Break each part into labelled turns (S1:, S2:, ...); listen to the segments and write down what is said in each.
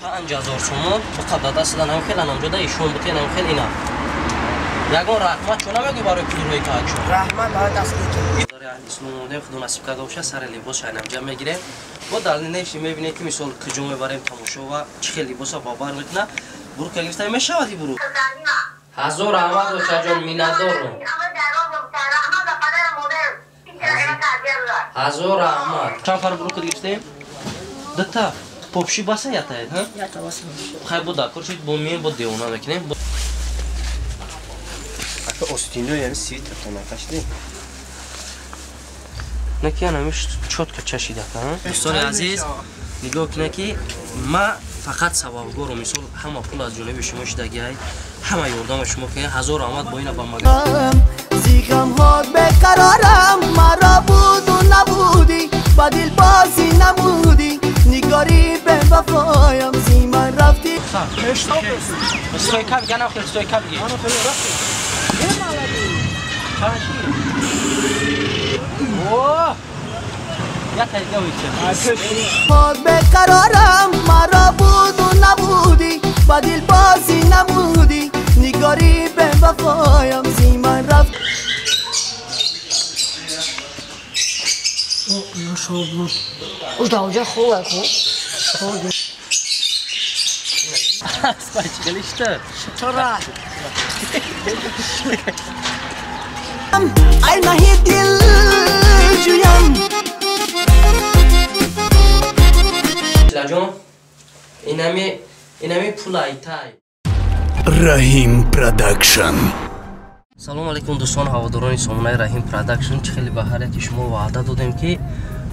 S1: 5000 сомон фақат дастадан ҳам хел анамҷода ишон бутен ҳам хел ина ягон раҳмат чо намегӯ барои пулрои таачо
S2: раҳмат барои дастгирӣ
S1: дори аҳли исломоне худо насиб карда боша сари либос шайнамҷа мегирем бо далнеши мебинем ки мисол киҷо мебарем тамошо ва чӣ хел либоса бобар метна бурука гирифта мешавади буру ҳазор раҳмат бошаҷон миннатдорум ҳазор раҳмат чанд пар бурука гирифтем дата попши баса ятаед ҳа
S2: ята баса
S1: хай буда корчит бо мем бо девона мекунем
S3: ака остино яъни свитер то накашди
S1: наки анамиш чотка чашида ка дӯстони азиз нигоҳ кунед ки ма фақат сабабгору мисол ҳама пул аз ҷониби шумо шидагиай ҳама ёрдама шумо ки ҳазор раҳмат бо ина ба магазин
S2: зиғамҳот беқарорам маро буду набуди ба дилбозӣ намуди нигори бевафоям зиман рафти
S1: стойка бигана хел стойка биги
S2: ход беқарорам маро буду набуди ба дилбозӣ намуди нигори бевафоям зиман рафти
S4: Udağa xola ko.
S1: Спасибо, işte.
S2: Çora. Ay nahi dil juyam.
S1: Lajon. Inami pulaitay.
S5: Rahim Production.
S1: Салом алейкум дӯстон ҳаводорони сомонаи Rahim Production хеле ба ҳар яки шумо ваъда додем ки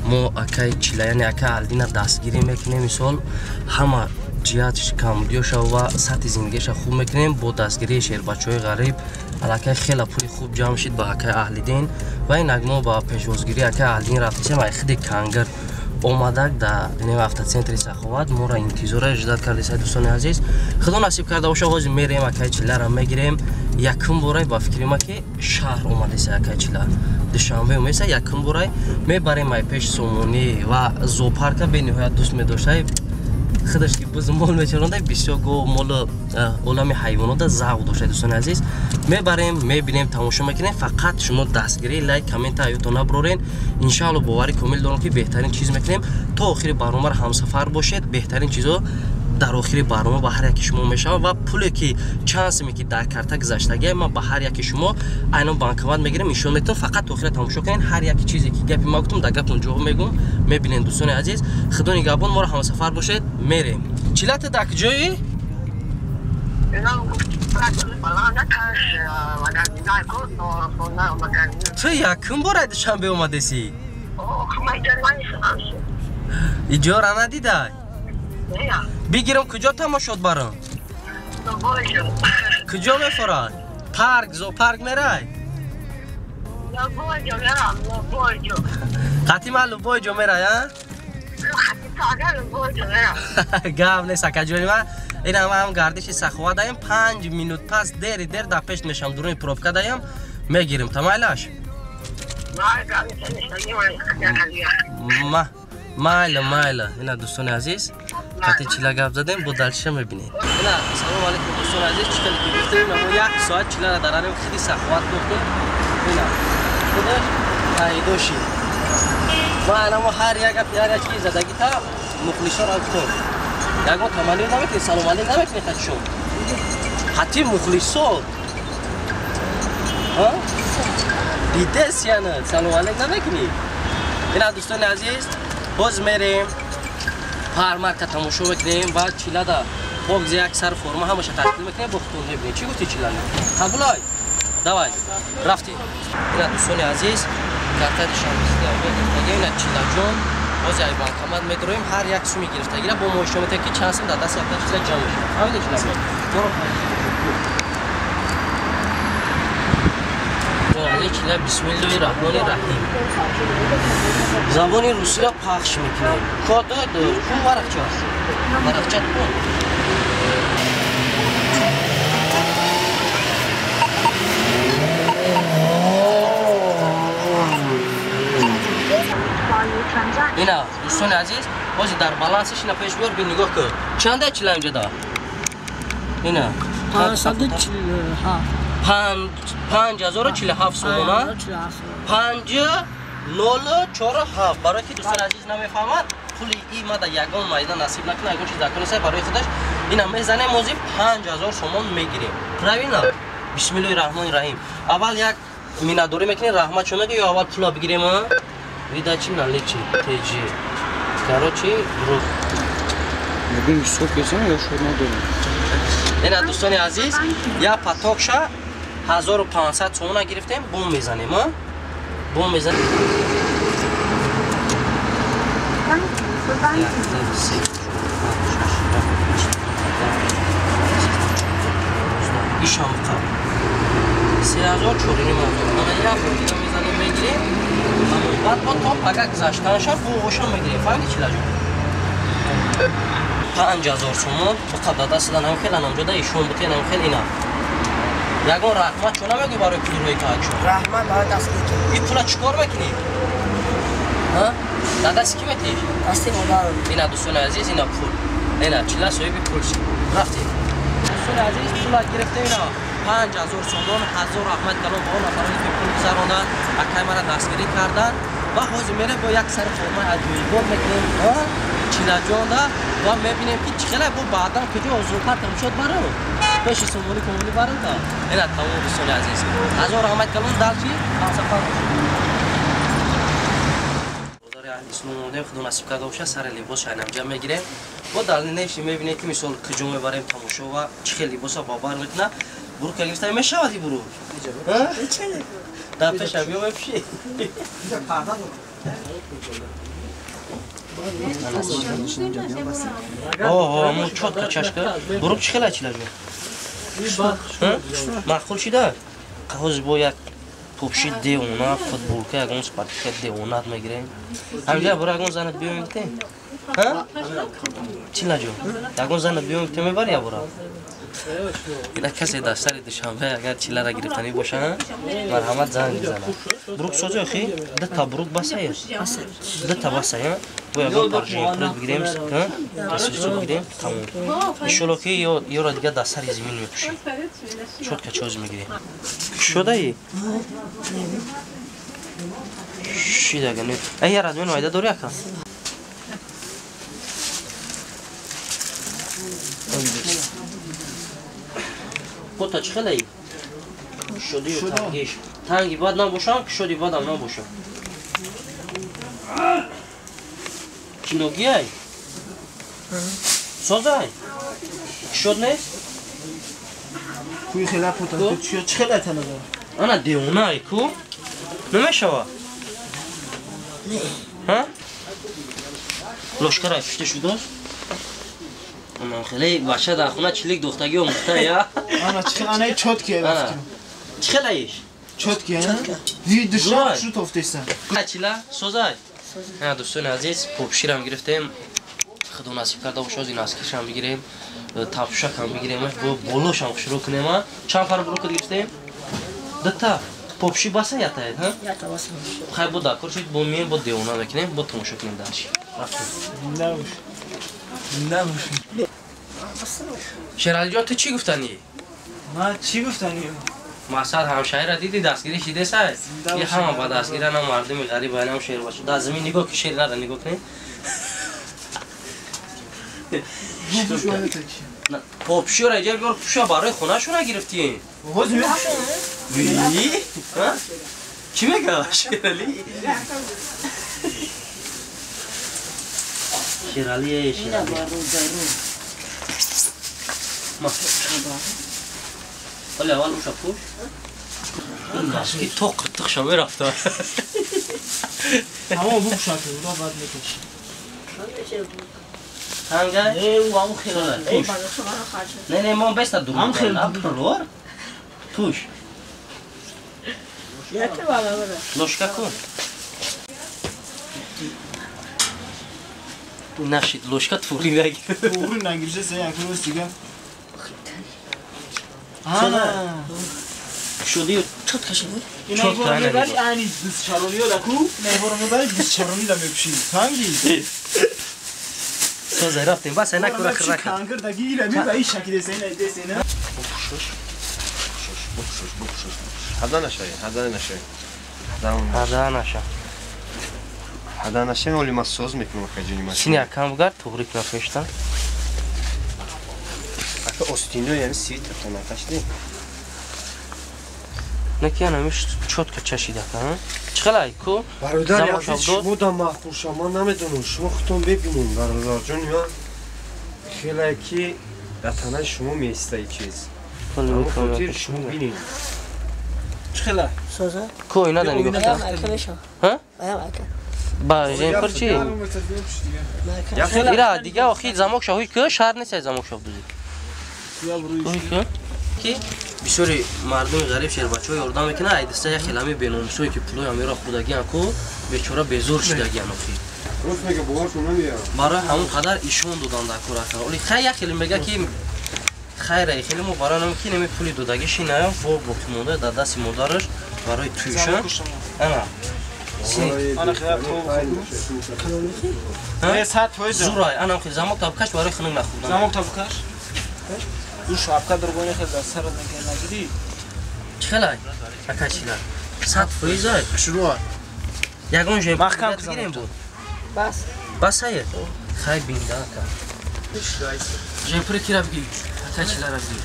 S1: мо акай чила яъне акай алдина дастгирӣ мекунем мисол ҳама ҷиҳатиш камбудиё шава ва сатҳи зиндагиша хуб мекунем бо дастгирии шербачаҳои ғариб алакай хела пули хуб ҷамъ шид ба акай аҳлидин ва инак мо ба пешвозгирии акай аҳлидин рафтисем айхиди кангар омадак дар нев автоцентри саховат моро интизора иҷодат кардесай дӯстони азиз худо насиб карда боша ҳозир мерем акай чилара мегирем якум борай ба фикри ма ки шаҳр омадеса акай чила душанбе умеса якум борай мебарем ай пеш сомонӣ ва зоопарка бениҳоят дӯст медоштаи худаш ки буз мол мечаронда бисёр гов молу олами ҳайвонота завқ доштаи дӯстони азиз мебарем мебинем тамошо мекунем фақат шумо дастгирии лайк коммента ҳаётон набурорен иншаалло бовари комил дорам ки беҳтарин чиз мекунем то охири барномаро ҳамсафар бошед беҳтарин чизо дар охири барнома ба ҳар яки шумо мешавад ва пуле ки чансиме ки дар карта гузаштагиа ман ба ҳар яки шумо айнон банкомат мегирем нишон метавон фақат охира тамошо кунед ҳар яки чизе ки гапи ма гуфтам дар гапон ҷавоб мегӯм мебинед дӯстони азиз худо нигаҳбон моро ҳамсафар бошед мерем чилата дар куҷои ту якум бора душанбе омадеси иҷора надидай бигирам куҷо тамошод барам куҷо мефорад парк зоопарк мерай қатъи ман лубойҷо мерай гап нест акаҷони ман ина ман гардиши саховат даем 5 минут пас дер дар пеш мешам дуруни пробка даем мегирем тамайлаш майла ина дӯстони азиз қати чила гап задем бо далчиша мебинед ина салом алейкум дӯстони азиз чӣ хеле ки гуфтем мо 1 соат чилара дар арем хиди саховат гуфтем ина худаш пайдоши ва анамо ҳар як гап ҳар як чиз задагита мухлисоро гуфтем ягон таманӣ наметини салом алейк наметини хатишон хати мухлисот дидес яна салом алейк намекунӣ ина дӯстони азиз боз мерем пармарка тамошо мекунем ва чилада богзи як сар форма ҳамаша ташкил мекунем бо худтон мебинем чӣ гуфти чилани қабулай давай рафтем ина дӯстони азиз картаи шамсидагӣ ина чилаҷон бози ай банкомат медороем ҳар як суми гирифтагира бо мо ишо метавонем ки чанд сум дар дасти якта чиза ҷамъ мешавад фаҳмиди чилаҷон чила бисмиллоҳи раҳмони раҳим забони русиро пахш мекунем кодод ку варақча варақча кун ина дӯстони азиз بازی در بالانسش اینا پیش بیار بی نگاه کن چنده چیلا اینجا دا اینا 5047 سومونه 5047 برای که دوستان عزیز نمیفهمد پول این ما در یگان مایده نصیب نکنه یگان چیز نکنه سه برای خودش اینا میزنه موزی 5000 سومون میگیریم روینا بسم الله الرحمن الرحیم اول یک مینادوری میکنی رحمت شما میگه یا اول پولا بگیریم ویدا چی نالی چی تیجی کارو چی رو
S3: نگیم صبح بزن یا شما داریم
S1: اینا دوستان عزیز یا پاتوکشا 1500 سومون گرفتیم بوم میزنیم بوم میزنیم ایشان بقام 3000 چورینی مازور مانه یا بودیده میزنیم میگیریم بعد با توپ اگر گذاشتنشان بوغوشان میگیریم فهمیدی چی لجو 5000 سومون بقدر دست دادن هم خیلی نمجده ایشون بطین هم خیلی اینا یکون رحمت چونه میگی برای پول روی تاک شد
S2: رحمت برای دست میکنی
S1: این پولا چکار میکنی؟ در دست کی میتی؟
S2: دستی مادر
S1: اینا دوستان عزیز اینا پول اینا چلا سوی بی پول شد رفتی دوستان عزیز پولا گرفته اینا 5000 سومون 1000 رحمت کلون با اون نفرانی که پول بزرانن اکای مرا دستگیری کردن و حاضر میره با یک سر فرمای عجوی گل میکنیم چیلا جانده و میبینیم که چخیله با بعدا کجا زودتر تم شد برای پیش سمولی کمولی برای دا اینا تمام دوستان عزیز 1000 رحمت کلون دلچی سفر اسلام اومدیم خدا نصیب کرده باشه سر لباس شاید انجام میگیریم با دلیل نشی میبینید که مثال کجا میبریم تماشا و چه لباس باور میکنه برو که گرفته میشودی برو در پیش بیا بپشی اوه مو چوت که چشکه برو چه خیلی چیلا جو معقول شده قهوز با یک توپشی دیونا فوتبال که اگه اون سپارتی که دیونات میگیریم همینجا برو اگه اون زنت بیایم میتیم ها؟ چی لجو؟ اگه اون زنت بیایم میتیم میبری یا برو؟ اینا کسی دستاری دوشنبه اگر چیلا را گرفتنی باشه مرحمت زن میزنه بروک سوزه اخی ده تا بروک بسه یا؟ ده تا بسه یا؟ باید اگه پرژین پرد بگیریم تسویسو بگیریم تموم ایشالله که یه را دیگه دستاری زمین میپوشیم شد که چوز میگیریم شده ای؟ چی دیگه نید؟ ای رادمین وایده دوری اکا؟ خودتا چه خیلی ای؟ شدی و تنگیش تنگی باید نباشم که شدی باید هم نباشم کینوگی ای؟ سازه ای؟ شد نیست؟
S2: کوی خیلی پوتا چه خیلی تنه داره
S1: انا دیونه ای کو؟ نمیشوه؟ ها؟ لشکر ای پشته شده؟ اما خیلی بچه در خونه چلیک دختگی و مخته یا؟
S2: انا چه خیلی انای چوت که رفتیم
S1: چه خیلی ایش؟
S2: چوت که نه؟ دیگه دشتر شو توفتیستن
S1: چیلا؟ سوزای؟ نه دوستان عزیز پوپشیر هم گرفتیم خدا نصیب کرده باشه از این اسکیش هم بگیریم تپشک هم بگیریم با بولوش هم شروع کنیم چند پر بلوک گرفتیم؟ دتا پوپشی بسه یا تاید ها؟
S2: یا تا واسه
S1: خیلی با دکار شد با میم با دیونا میکنیم با تماشا کنیم درشی
S2: نباش نباش
S1: شیرالی جان تو چی گفتنی؟
S2: ما چی گفتنی؟
S1: مسعود همشهری را دیدی دستگیری شده سر یه همه با دستگیری هم مردمی غریب باید هم شیر باشه در زمین نگاه که شیر را نگاه کنی پوپشی را ایجا بیار پوشا برای خونه شو نگرفتی وی؟ چی میگه شیرالی؟ شیرالی ما ولی اول روشا پوش این نسکی تو قرطق شما رفته
S2: همه بو شاته اونا باید میکشی
S1: هنگه؟
S2: او همون خیلی
S1: پوش نه ما بست درو
S2: هم خیلی
S1: پرور پوش
S2: یکی بالا بره
S1: لشکه کن نشید لشکه توری بگیر
S2: توری نگیرشه سه یک روز دیگه آنا
S1: شدی چط کشید
S2: اینا ایبارو میبری اینی دوست چرونی ها لکو نه ایبارو میبری دوست چرونی ها میپشی تنگی
S1: تو زرفتیم بس اینا کرا کرا
S2: Kanker da giyile mi ve iş şekilde desene.
S4: Hadan aşağıya, hadan aşağıya.
S1: هذا نشه
S4: Hadan aşağıya olmaz söz mü ekmek acını maç.
S1: سینی کم بگار توریک نفشتن
S4: Aka ostino yani sivit atana kaç değil.
S1: نکی نمیش چوت که چشیده کنم چخلای کو
S4: Barudar
S1: Zaman
S4: ya
S1: şavdu.
S4: şunu da mahpus ama namedonu şunu kutum bebinin barudar can ya. Xela ki atana şunu mesle içiz.
S1: کلی
S4: Ama
S1: میکنم
S4: kotir şunu binin.
S2: Çıkıla.
S6: سوزه
S1: کو اینا دنی
S6: ایم
S1: گفتم
S6: اکه بشم
S1: ها
S6: ایم اکه
S1: با جین پر چی
S4: Ya xela
S1: ایرا دیگه آخی زماک شاهی که شهر نیست زماک شاه دوزی کوی که کی بسیاری مردم غریب شهر بچه های اردام میکنه ایدسته یک خلامی بیناموسوی که پلوی امیرا خودگی کو بیچاره بزرگ شدگی آخی
S4: Rus mega boğar şunu ya.
S1: برای همون قدر ایشون دودن در کار کرد ولی خیلی یک خیلی میگه که خیره خیلی ما برای نمی کی نمی پولی دودگیشی نه با بوکی مونده در دست مادرش برای تویشن انا
S2: Ana khayat
S1: ها
S2: Ne saat hoyza.
S1: زورای انا خیلی زماک تابکش برای خنک نخوردن
S2: Zamok tabukar. Bu şapka durgoyne khada sarı ne gidi.
S1: چخلای اکاشیلا 100 فریزای
S2: Şuru.
S1: یگان جیم
S2: محکم
S1: گیریم بود
S6: بس
S1: بس هیه خیلی بینده اکا جیم پری کی را بگی اکاشیلا را بگی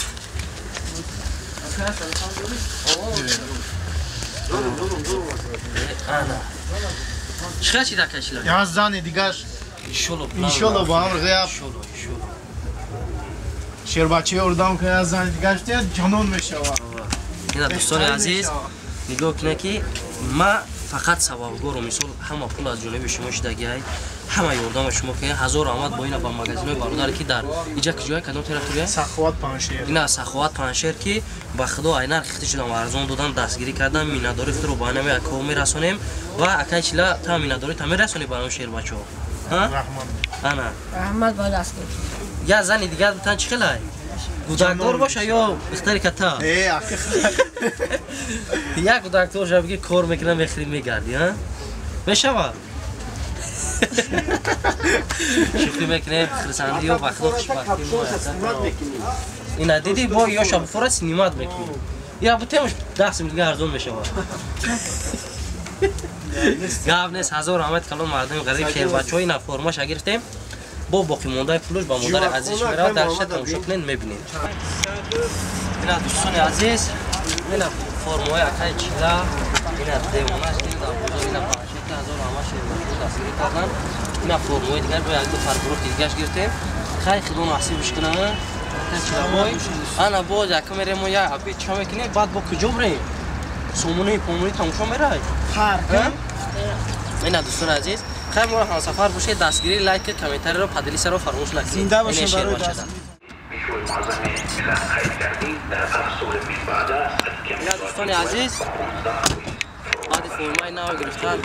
S1: انا چخلا چی دا اکاشیلا
S2: Yazdan edigar. İnşallah bu amr gıyab. Şerbaçı oradan ki yazdan edigar işte canon meşava.
S1: اینا دوستان عزیز نگاه کنه که ما فقط سوابگار و مثال همه پول از جانب شما شدگی های همه یاردم شما که 1000 آمد با اینا با مغازین های برادر که در اینجا کجای کدام تراکتوریه
S2: Sakhovat panşehir.
S1: اینا سخاوت پنشهر که با خدا اینا خیلی شدم ارزان دادن دستگیری کردن میناداری رو با نمی اکو میرسونیم و اکایچلا تا میناداری تا میرسونی برام شیر بچو ها
S2: Rahman.
S1: انا
S6: احمد باید است
S1: یا زن دیگه بتن چی خلای گوداکتور باشه یا بختاری کتا
S2: Akı.
S1: یک دکتر جا بگی کار میکنم بخری میگردی ها بشوا شوخی میکنه خرسندی و بخدا خوشبختی اینا دیدی با یا شب فورا سینمات میکنی یا بتمش دست میگه ارزون میشوا گاو نیست 1000 آمد کلون مردم غریب شهر بچه‌ها اینا فرماش گرفتیم با باقی مونده پولش با مادر عزیزش میره در شت تماشا کنین میبینید اینا دوستان عزیز اینا فرمای اکای چیلا اینا دیواناش دیگه اینا 5000 آمد شهر بچه‌ها دستگیری کردن اینا فرمای دیگر با یک دو فرگروه دیگهش گرفتیم خیلی خدمت محسوب کنه انا باز یکم میریم و یا ابی چا میکنیم بعد با کجا بریم سومونی پومونی تماشا میره
S2: Harika.
S1: اینا دوستان عزیز خیلی ما هم سفر باشه دستگیری لایک کامنتر رو پدلیس رو فراموش نکنید
S2: Zinde başın
S1: شیر
S2: barı
S1: باشه
S2: dast.
S1: اینا دوستان عزیز بعد فرمای نو گرفتن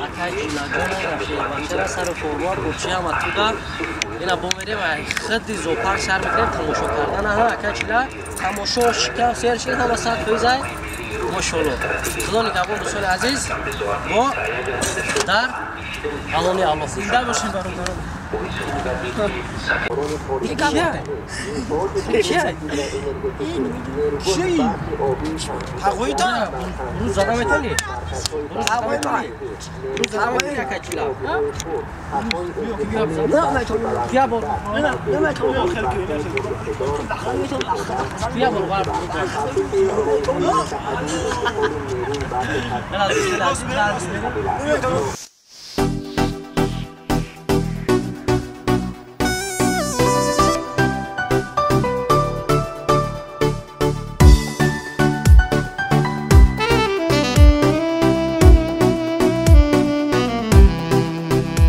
S1: اکای چیلاجان رفته و سر فرما کوچه هم اتودا اینا با میریم خدی زوپار سر میکنیم تماشا کردن ها اکای چیلا تماشا شکم سیر شکل هم ساعت فیزای ماشاءالله خدا نگهبان دوستان عزیز ما در الانی الله زنده باشین برادران کیه
S2: Şey. Hagoy da.
S1: روز زدم میتونی روز زدم میتونی روز زدم میتونی اکای چیلا بیا بول بیا بول بار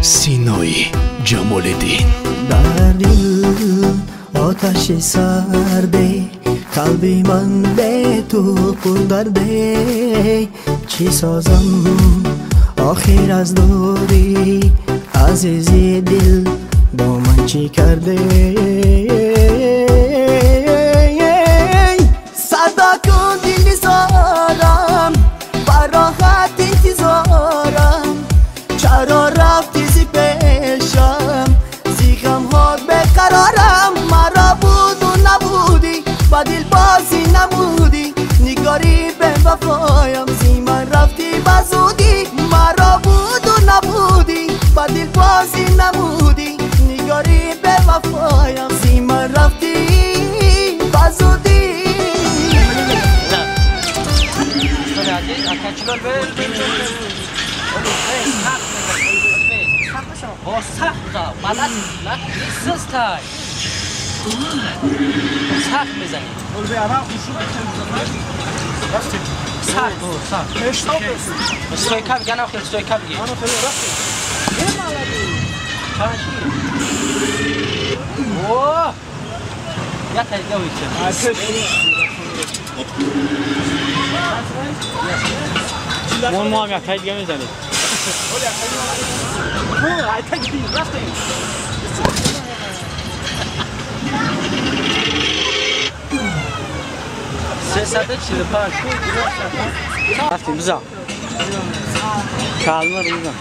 S5: سینای جمالدین
S7: در دل آتش سرده قلبی من به تو پر درده چی سازم آخر از دوری عزیزی دل با من چی کرده صدا کن دل سارم براحت انتظارم چرا رفتی زی پیشم زی غم ها وفایم زیمن رفتی بزودی مرا بود و نبودی با دل بازی نمودی نگاری به وفایم زیمن رفتی بزودی
S2: مون ما هم یک تایی دیگه میزنیم رفتیم بزا کلمه رو بزن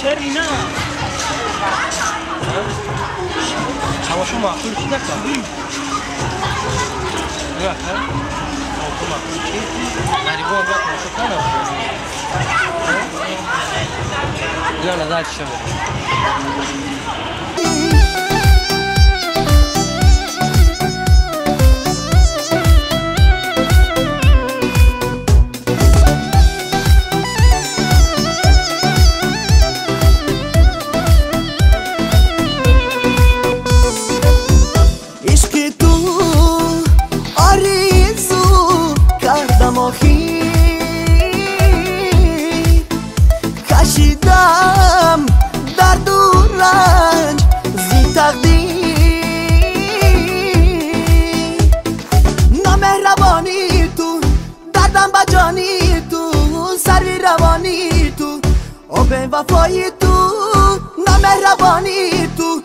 S2: شری نه چواشو معقول چی دکتر لا لا ذات الشمال کشیدم درد و رنج زی تقدیر نامهربانی تو دردم بجانی تو سروی روانی تو آب وفایی تو نامهربانی تو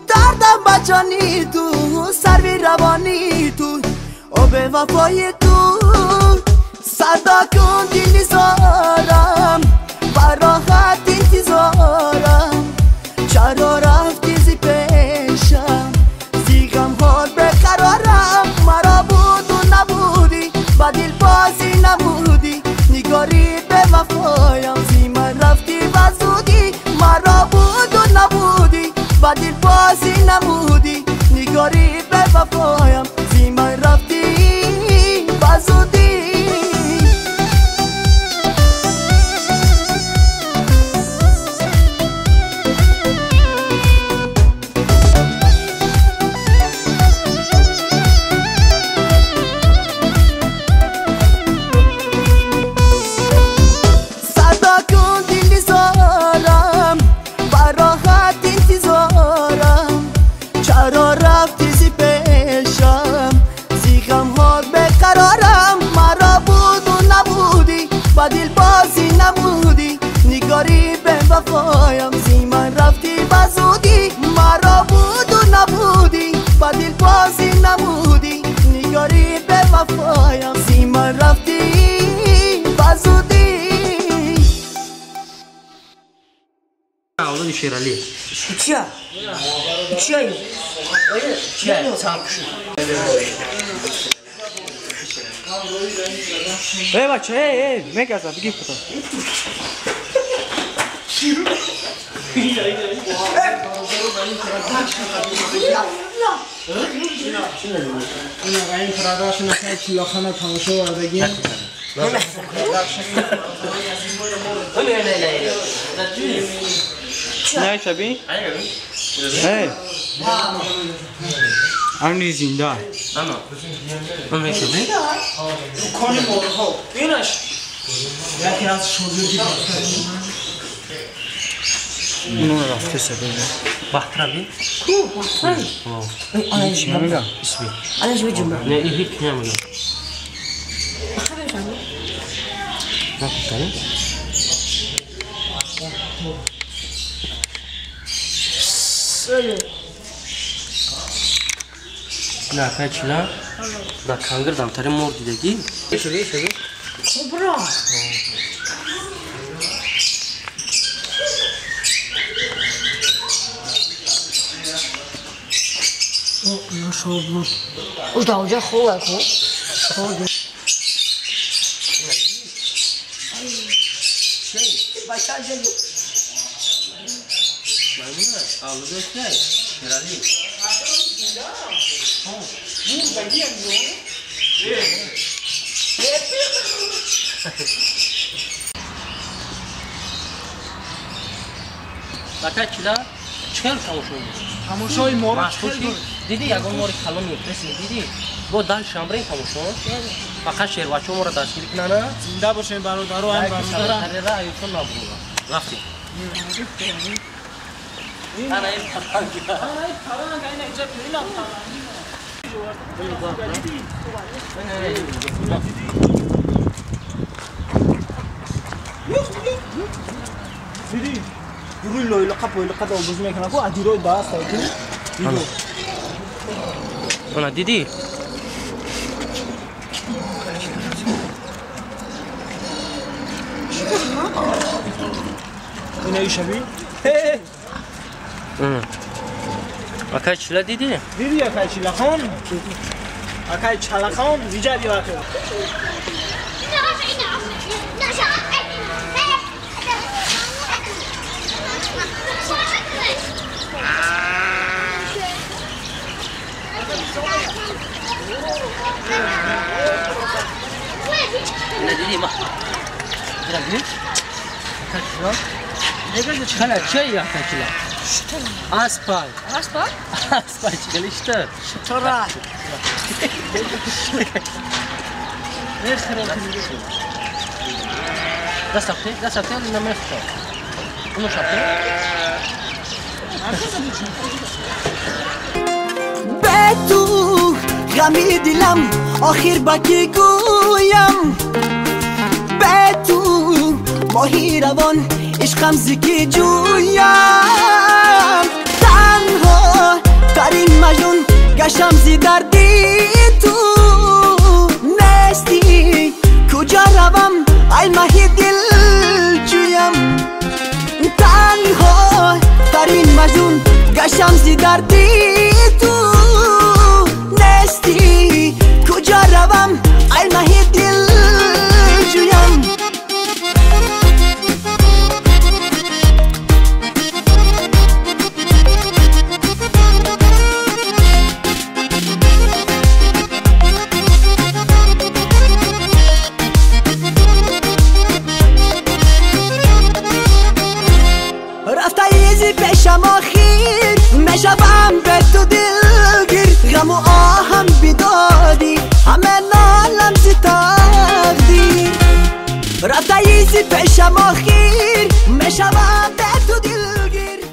S2: دردم بجانی تو سروی روانی تو آب وفایی تو صدا کن دل زارم براحت انتظارم چرا رفتی زی پیشم زی غم حال بقرارم مرا بود و نبودی با دل بازی نمودی نگاری به وفایم زی من رفتی بزودی مرا بود و نبودی با دل بازی نمودی نگاری به وفایم زی من رفتی بزودی با دل بازی نمودی نگاری به وفایم زی من رفتی بزودی مرا بود و نبودی با دل بازی نمودی نگاری به وفایم زی من رفتی بزودی
S1: اولون شیرالی
S6: چیا؟ چیا؟
S1: چیه؟ سامشو
S2: ای بچه ای میگذار بگی کتا
S8: این پراداشون اصلا چیلاخانه تماشا وردگی
S2: نه شبی؟ ای امری زنده
S1: اما اون میشه
S8: کنی مورها بینش یکی از شوزیدی
S2: اینو رفته سبیل
S1: بحترا بی
S2: چی نمیگم
S1: اسمی
S6: انا شو جمله
S1: نه این هیچ نمیگم نه کنی نه کچلا دا کانگر دام تری مور دیدگی شبی
S6: Kubra. Ya şoğlu. O da hoca xola ko. Xola. Başa gel.
S1: Maymuna, avluda şey, şirali.
S8: Bu da geliyor.
S1: Baka çila, çıkar tamuşoy.
S8: Tamuşoy mor.
S1: Didi yagon mori kalon yepresi didi. Bu dal şambre tamuşoy. Baka şervaço mora dastgiri kinana.
S8: Zinda boşen barodaro an barodara.
S1: Tarera ayusun nabruga. Rafti. Ana el patang ya.
S8: Ay parana gayna icap değil aptal. Didi. Yürü loyla kapoyla kadar bozma kana ko adiro da saytın. Didi.
S1: Ona didi.
S8: Ne iş abi?
S1: Baka çila didi.
S8: Didi ya kay çilakon. Akay çalakon rica diyor.
S1: Ne didi ma? Bırak bir. Baka çila. Çıkala çay ya baka çila. Aspal.
S6: Aspal?
S1: Aspal çıkalı işte.
S6: Tora.
S1: Ne xirem kılıyorsun? Da sapte ne mefta. Bunu sapte.
S2: بتو غمی دلم آخر با کی گویم بتو ماهی روان عشقم زکی جویم تنها ترین مجنون گشتم زی دردی تو نستی کجا روم ای ماهی دل جویم تنها ترین مجنون گشتم زی دردی تو نستی کجا روم ای ماهی دل جویم رفته ایزی پیشم آخیر میشوم به تو دلگیر غم و آهم بیدادی همه نالم زی تقدیر رفته ایزی پیشم آخیر میشوم به تو دلگیر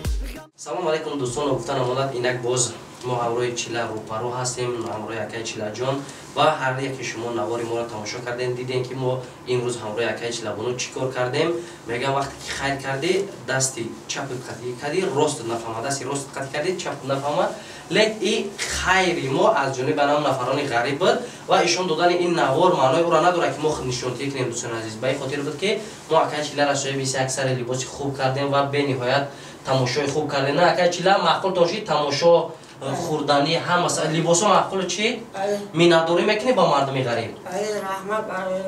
S1: سلام علیکم دوستان و گفتن امانت اینک باز ما همراه چیلا روپارو هستیم همراه یکای چیلا جان و هر یکی شما نواری ما را تماشا کردین دیدین که ما امروز همراه یکای چیلا بانو چیکار کردیم میگم وقتی که خیر کردی دستی چپ قطعی کردی راست نفهمه دستی راست قطعی کردی چپ نفهمه لیک این خیری ما از جانب نام نفران غریب بود و ایشون دادن این نوار معنای او را نداره که ما خود نشانتی کنیم دوستان عزیز به خاطر بود که ما یکای چیلا را شاید بیسی اکثر لباس خوب کردیم و به نهایت تماشای خوب کردیم نه یکای چیلا معقول تاشید تماشا خوردنی هم مثلا لباس معقول چی مینداری میکنی با مردمی غریب
S6: رحمت برای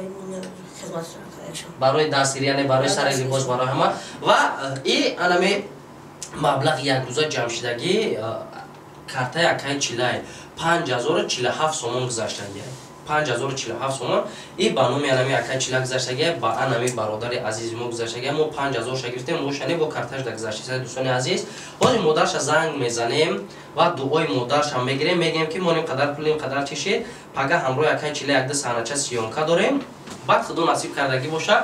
S6: خدمت
S1: برای دستگیری یعنی برای سر لباس برای همه و این علامه مبلغ یک روزه جمع شدگی کارت یکای چیلای 5047 سومون گذاشتگی 5047 سومون این بانومی علامه یکای چیلا گذاشتگی با انمی برادر عزیز ما گذاشتگی ما 5000 گرفتیم موشنی با کارتش گذاشته دوستان عزیز باز مادرش زنگ میزنیم و دعای مادرش هم میگیریم میگیم که ما قدر پولیم قدر چشید پگه همراه یکای چیلا یک سانچه سیونکا داریم بعد خدا نصیب کردگی باشه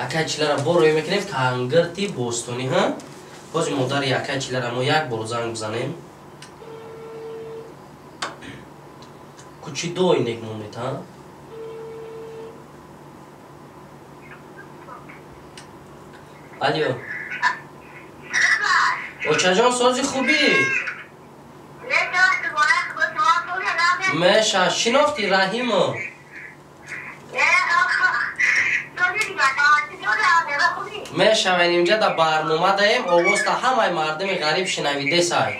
S1: یکای چیلا را با روی میکنیم کانگرتی بوستونی ها باز مادر یکای چیلا را ما یک بار زنگ بزنیم کچی دو اینک مومید ها الیو اوچه جان سازی خوبی؟ میشه شناختی رحیمو؟ мешавем инҷа да барнома даем овозта ҳамаи мардуми ғариб шунавида сай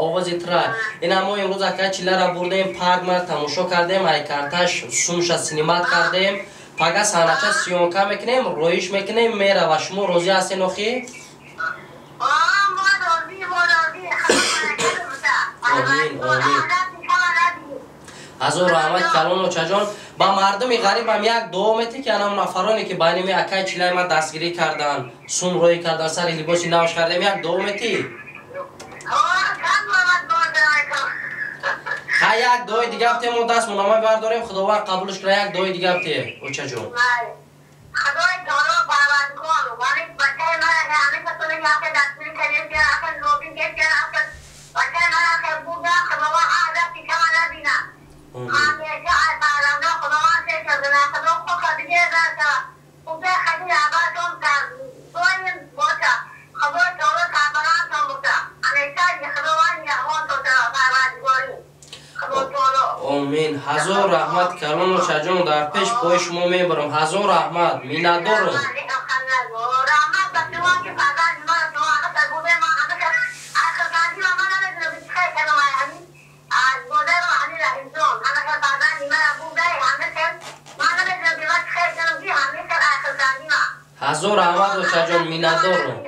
S1: овози тра ина мо имрӯз ака чилара бурдем парк мар тамошо кардем айкарташ сумша синимат кардем пага санача сиёнка мекунем роиш мекунем мерава шумо розӣ ҳастен охи ҳазор раҳмат калон очаҷон ба мардуми ғарибам як дуо метӣ ки анам нафароне ки байни ме акай чилаи ма дастгирӣ кардан сум роӣ кардан сари либоси навш кардем як дуо метӣ ха як дуои дига бте мо даст мунома бардорем худованд қабулш кунад як дуои дига бте очаҷон آمین هزار رحمت کلان و چجان در پیش پای شما میبرم هزار رحمت میندارم هزار رحمت و چجان میندارم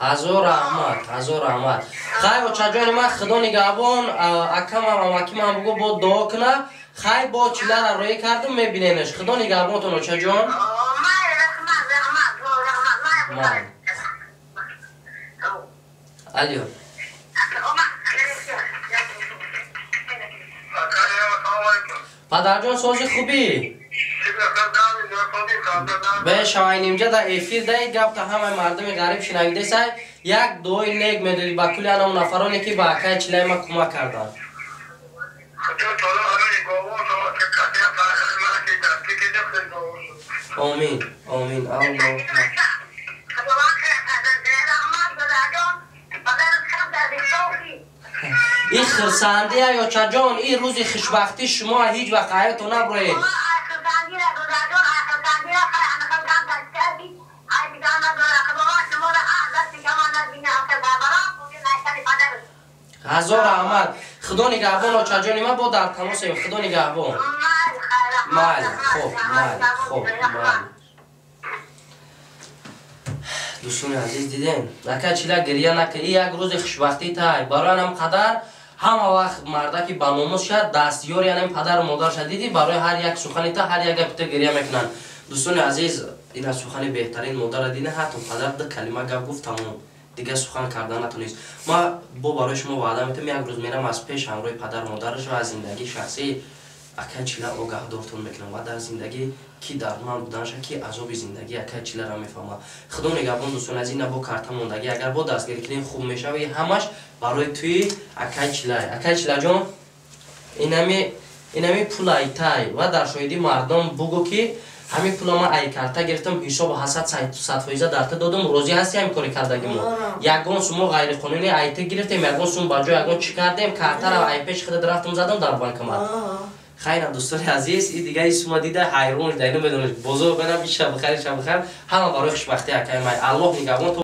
S1: هزار رحمت خیر و چجان من خدا نگهبان اکم و مکیم هم بگو با دعا کنه خیر با چیله را روی کردم میبینینش خدا نگهبانتون و چجان علیو پدر جان سازی خوبی به شوین اینجا در افیر دهید گفت همه مردم غریب شنویده سای یک دوی نیک میدادی با کلی آنم نفرانی که با اکای چیلای ما کمک کردن آمین آمین این خرسنده یا چجان این روز خوشبختی شما هیچ وقت حیاتو نبرید هزار رحمت خدا نگهبان و چجانی من با در تماسیم خدا نگهبان مال خوب دوستان عزیز دیدین نکه چیلا گریه نکه این یک روز خوشبختی تای برای هم قدر همه وقت مرده که با ناموس شد دستیاری هم پدر و مادر شد دیدی برای هر یک سخنی تا هر یک گپ گریه میکنن دوستان عزیز این سخن بهترین مادر دینه حتی پدر ده کلمه گپ گفت تمام دیگه سخن کردن نتونست ما برای شما وعده میتونم یک روز میرم از پیش همراه پدر مادرش و از زندگی شخصی اکای چیلا آگاه دارتون میکنم و در زندگی کی درمان بودنش کی عذاب زندگی اکای چیلا را میفهمه خدا نگهبان دوستان از این نبو کارت موندگی اگر با دستگیری کنین خوب میشه و همش برای توی اکای چیلا جان اینمی پولای تای و در شاهدی مردم بگو که همین پولا ما ای کارتا گرفتم حساب 100% درته دادم روزی هستی همین کاری کردگیم یگان شما غیر قانونی ایت گرفتیم یگان شما باجا یگان چی کردیم کارتا را ای پیش خود رفتم زدم در بانک ما خیر دوستان عزیز این دیگه شما دیده حیران دیدین بدونید بزرگ بنا بیش بخیر شب بخیر همه برای خوشبختی اکای ما الله نگهبان